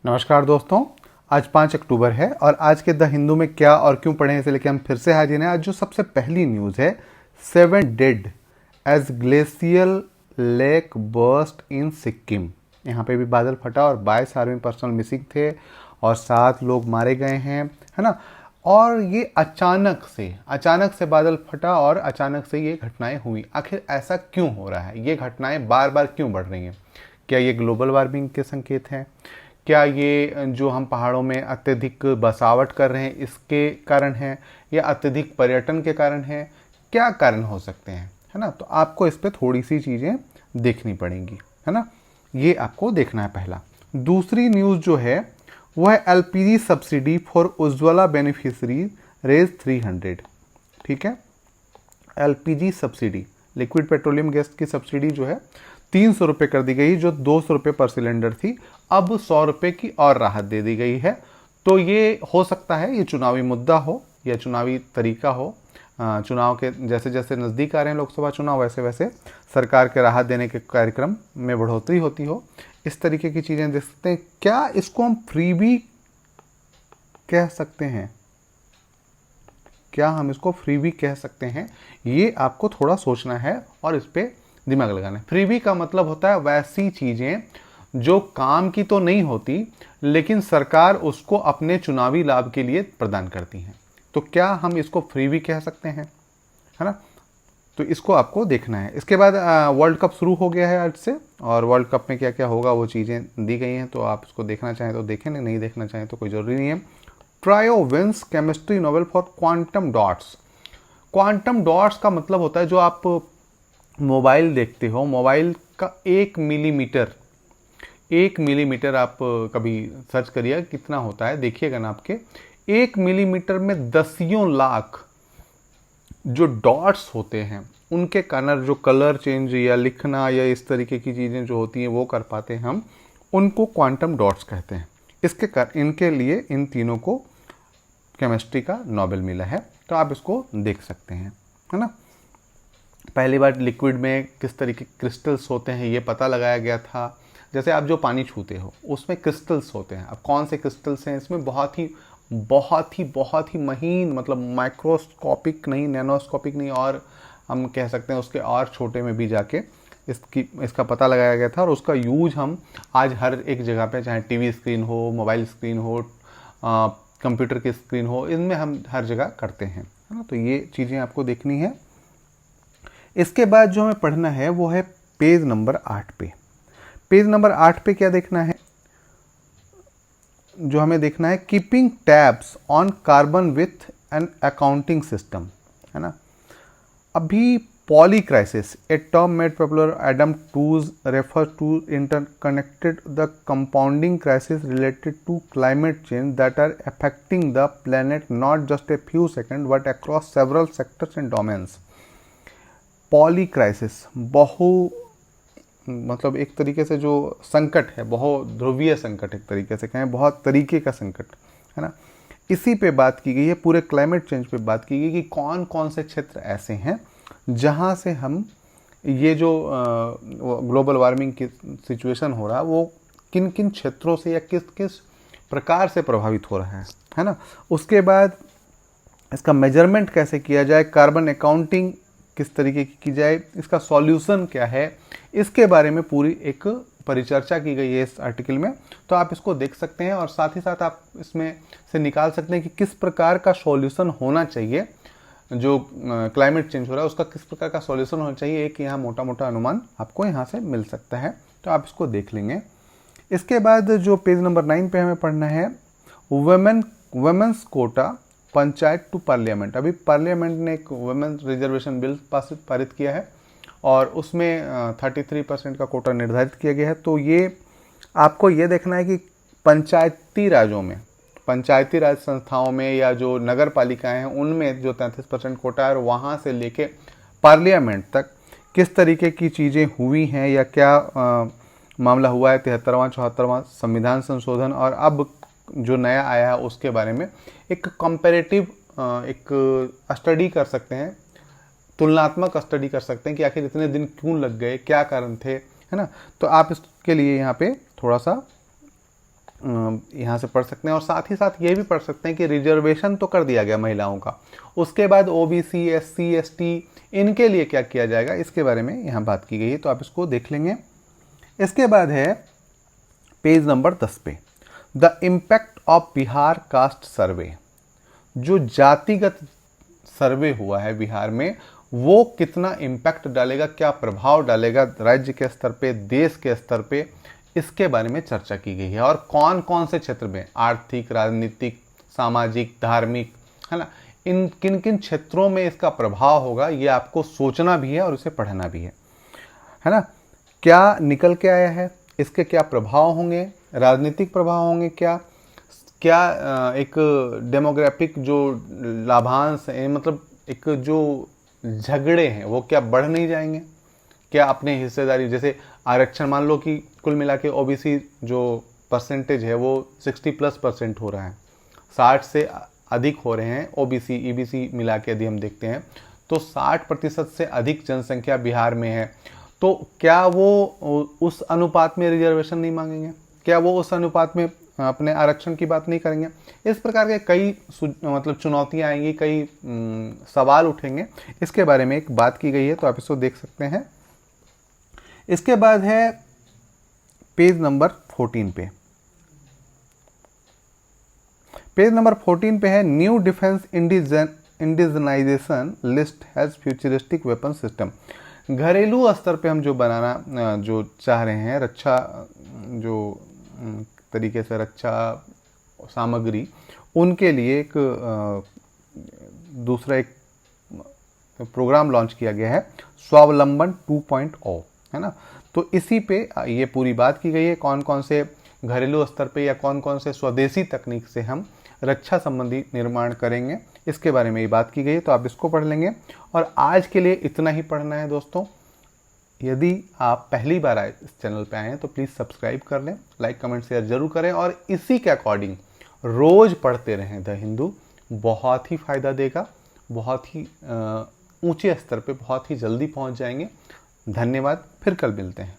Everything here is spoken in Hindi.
नमस्कार दोस्तों, आज 5 अक्टूबर है और आज के द हिंदू में क्या और क्यों पढ़े हैं इसे लेकर हम फिर से हाजिर हैं। आज जो सबसे पहली न्यूज़ है, 7 dead as glacial lake burst in Sikkim. यहाँ पे भी बादल फटा और 22 आर्मी पर्सनल मिसिंग थे और 7 लोग मारे गए हैं, है ना। और ये अचानक से बादल फटा और अचानक से ये घटनाएं हुई। आखिर ऐसा क्यों हो रहा है? ये घटनाएं बार बार क्यों बढ़ रही हैं? क्या ये ग्लोबल वार्मिंग के संकेत हैं? क्या ये जो हम पहाड़ों में अत्यधिक बसावट कर रहे हैं इसके कारण है, या अत्यधिक पर्यटन के कारण है? क्या कारण हो सकते हैं, है ना। तो आपको इस पे थोड़ी सी चीज़ें देखनी पड़ेंगी, है ना। ये आपको देखना है पहला। दूसरी न्यूज़ जो है वो है LPG subsidy for Ujjwala beneficiaries रेज 300। ठीक है, LPG subsidy, liquid petroleum gas की सब्सिडी जो है 300 रुपये कर दी गई, जो 200 रुपये पर सिलेंडर थी, अब 100 रुपये की और राहत दे दी गई है। तो ये हो सकता है ये चुनावी मुद्दा हो या चुनावी तरीका हो। चुनाव के जैसे जैसे नज़दीक आ रहे हैं लोकसभा चुनाव, वैसे वैसे सरकार के राहत देने के कार्यक्रम में बढ़ोतरी होती हो, इस तरीके की चीज़ें देख सकते हैं। क्या इसको हम फ्रीबी कह सकते हैं? क्या हम इसको फ्रीबी कह सकते हैं? ये आपको थोड़ा सोचना है और इस पर दिमाग लगाना है। फ्रीबी का मतलब होता है वैसी चीज़ें जो काम की तो नहीं होती, लेकिन सरकार उसको अपने चुनावी लाभ के लिए प्रदान करती हैं। तो क्या हम इसको फ्रीबी कह सकते हैं, है ना। तो इसको आपको देखना है। इसके बाद वर्ल्ड कप शुरू हो गया है आज से, और वर्ल्ड कप में क्या क्या होगा वो चीज़ें दी गई हैं। तो आप इसको देखना चाहें तो देखें, नहीं देखना चाहें तो कोई ज़रूरी नहीं है। Trio wins chemistry Nobel for quantum dots. Quantum dots का मतलब होता है, जो आप मोबाइल देखते हो, मोबाइल का 1 मिलीमीटर आप कभी सर्च करिए कितना होता है, देखिएगा ना आपके 1 मिलीमीटर में दसियों लाख जो डॉट्स होते हैं, उनके कारण जो कलर चेंज या लिखना या इस तरीके की चीज़ें जो होती हैं वो कर पाते हैं हम, उनको क्वांटम डॉट्स कहते हैं। इनके लिए इन तीनों को केमिस्ट्री का नोबेल मिला है। तो आप इसको देख सकते हैं, है ना। पहली बार लिक्विड में किस तरीके के क्रिस्टल्स होते हैं ये पता लगाया गया था। जैसे आप जो पानी छूते हो उसमें क्रिस्टल्स होते हैं। अब कौन से क्रिस्टल्स हैं इसमें? बहुत ही महीन, मतलब माइक्रोस्कोपिक नहीं, नैनोस्कोपिक नहीं, और हम कह सकते हैं उसके और छोटे में भी जाके इसका पता लगाया गया था। और उसका यूज हम आज हर एक जगह पे, चाहे टीवी स्क्रीन हो, मोबाइल स्क्रीन हो, कंप्यूटर की स्क्रीन हो, इनमें हम हर जगह करते हैं, है ना। तो ये चीज़ें आपको देखनी है। इसके बाद जो हमें पढ़ना है वो है पेज नंबर 8 पे। पेज नंबर 8 पे क्या देखना है? जो हमें देखना है, keeping tabs on carbon with an accounting system, है ना। अभी polycrisis, a term made popular Adam Tooze refer to interconnected the compounding crisis related to climate change that are affecting the planet not just a few second but across several sectors and domains. Polycrisis मतलब एक तरीके से जो संकट है, बहुध्रुवीय संकट, एक तरीके से कहें बहुत तरीके का संकट, है ना। इसी पे बात की गई है, पूरे क्लाइमेट चेंज पे बात की गई कि कौन कौन से क्षेत्र ऐसे हैं जहाँ से हम ये जो ग्लोबल वार्मिंग की सिचुएशन हो रहा है वो किन किन क्षेत्रों से या किस किस प्रकार से प्रभावित हो रहा है ना। उसके बाद इसका मेजरमेंट कैसे किया जाए, कार्बन अकाउंटिंग किस तरीके की जाए, इसका सॉल्यूशन क्या है, इसके बारे में पूरी एक परिचर्चा की गई है इस आर्टिकल में। तो आप इसको देख सकते हैं और साथ ही साथ आप इसमें से निकाल सकते हैं कि किस प्रकार का सॉल्यूशन होना चाहिए, जो क्लाइमेट चेंज हो रहा है उसका किस प्रकार का सॉल्यूशन होना चाहिए। एक यहाँ मोटा मोटा अनुमान आपको यहाँ से मिल सकता है, तो आप इसको देख लेंगे। इसके बाद जो पेज नंबर 9 पे हमें पढ़ना है, women's quota panchayat to parliament. अभी पार्लियामेंट ने एक वुमेन रिजर्वेशन बिल पारित किया है और उसमें 33% का कोटा निर्धारित किया गया है। तो ये आपको ये देखना है कि पंचायती राजों में, पंचायती राज संस्थाओं में या जो नगर पालिकाएँ हैं उनमें जो 33% कोटा है, और वहाँ से लेके पार्लियामेंट तक किस तरीके की चीज़ें हुई हैं या क्या मामला हुआ है 73वां 74वां संविधान संशोधन, और अब जो नया आया है उसके बारे में एक कंपैरेटिव एक स्टडी कर सकते हैं, तुलनात्मक स्टडी कर सकते हैं कि आखिर इतने दिन क्यों लग गए, क्या कारण थे, है ना। तो आप इसके लिए यहाँ पे थोड़ा सा यहाँ से पढ़ सकते हैं। और साथ ही साथ ये भी पढ़ सकते हैं कि रिजर्वेशन तो कर दिया गया महिलाओं का, उसके बाद ओबीसी, एससी, एसटी इनके लिए क्या किया जाएगा इसके बारे में यहाँ बात की गई है, तो आप इसको देख लेंगे। इसके बाद है पेज नंबर 10 पे, the impact of Bihar cast सर्वे। जो जातिगत सर्वे हुआ है बिहार में, वो कितना इम्पैक्ट डालेगा, क्या प्रभाव डालेगा राज्य के स्तर पे, देश के स्तर पे, इसके बारे में चर्चा की गई है। और कौन कौन से क्षेत्र में, आर्थिक, राजनीतिक, सामाजिक, धार्मिक, है ना, इन किन किन क्षेत्रों में इसका प्रभाव होगा, ये आपको सोचना भी है और इसे पढ़ना भी है ना। क्या निकल के आया है, इसके क्या प्रभाव होंगे, राजनीतिक प्रभाव होंगे, क्या एक डेमोग्राफिक जो लाभांश है, मतलब एक जो झगड़े हैं वो क्या बढ़ नहीं जाएंगे, क्या अपने हिस्सेदारी, जैसे आरक्षण मान लो कि कुल मिला के ओबीसी जो परसेंटेज है वो 60+ % हो रहा है, 60 से अधिक हो रहे हैं ओबीसी ईबीसी मिला के यदि हम देखते हैं तो 60% से अधिक जनसंख्या बिहार में है। तो क्या वो उस अनुपात में रिजर्वेशन नहीं मांगेंगे, क्या वो उस अनुपात में अपने आरक्षण की बात नहीं करेंगे। इस प्रकार के कई मतलब चुनौतियां आएंगी, कई सवाल उठेंगे, इसके बारे में एक बात की गई है, तो आप इसको देख सकते हैं। इसके बाद है पेज नंबर 14 पे, पेज नंबर 14 पे है new defence indigenisation list has futuristic weapon system. घरेलू स्तर पे हम जो बनाना जो चाह रहे हैं, रक्षा जो तरीके से रक्षा सामग्री, उनके लिए एक दूसरा एक प्रोग्राम लॉन्च किया गया है, स्वावलंबन 2.0, है ना। तो इसी पे ये पूरी बात की गई है, कौन कौन से घरेलू स्तर पे या कौन कौन से स्वदेशी तकनीक से हम रक्षा संबंधी निर्माण करेंगे, इसके बारे में ये बात की गई है, तो आप इसको पढ़ लेंगे। और आज के लिए इतना ही पढ़ना है दोस्तों। यदि आप पहली बार आए इस चैनल पे आए हैं तो प्लीज़ सब्सक्राइब कर लें, लाइक कमेंट शेयर जरूर करें, और इसी के अकॉर्डिंग रोज़ पढ़ते रहें द हिंदू, बहुत ही फ़ायदा देगा, बहुत ही ऊंचे स्तर पे बहुत ही जल्दी पहुंच जाएंगे। धन्यवाद, फिर कल मिलते हैं।